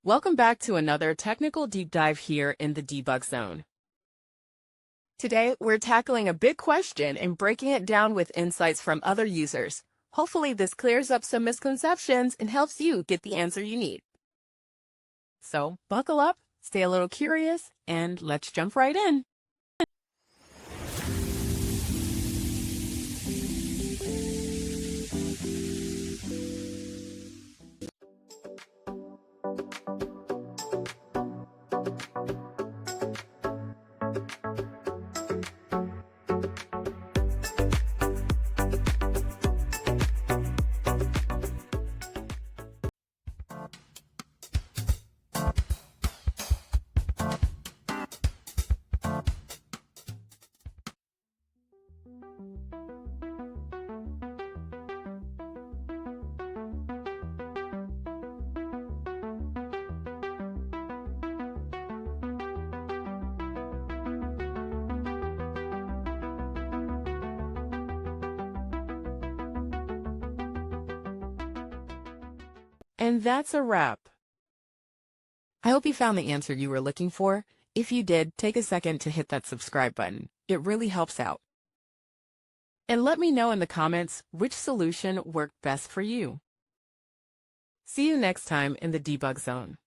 Welcome back to another technical deep dive here in the debug zone. Today, we're tackling a big question and breaking it down with insights from other users. Hopefully, this clears up some misconceptions and helps you get the answer you need. So, buckle up, stay a little curious, and let's jump right in. And that's a wrap. I hope you found the answer you were looking for. If you did, take a second to hit that subscribe button. It really helps out. And let me know in the comments which solution worked best for you. See you next time in the debug zone.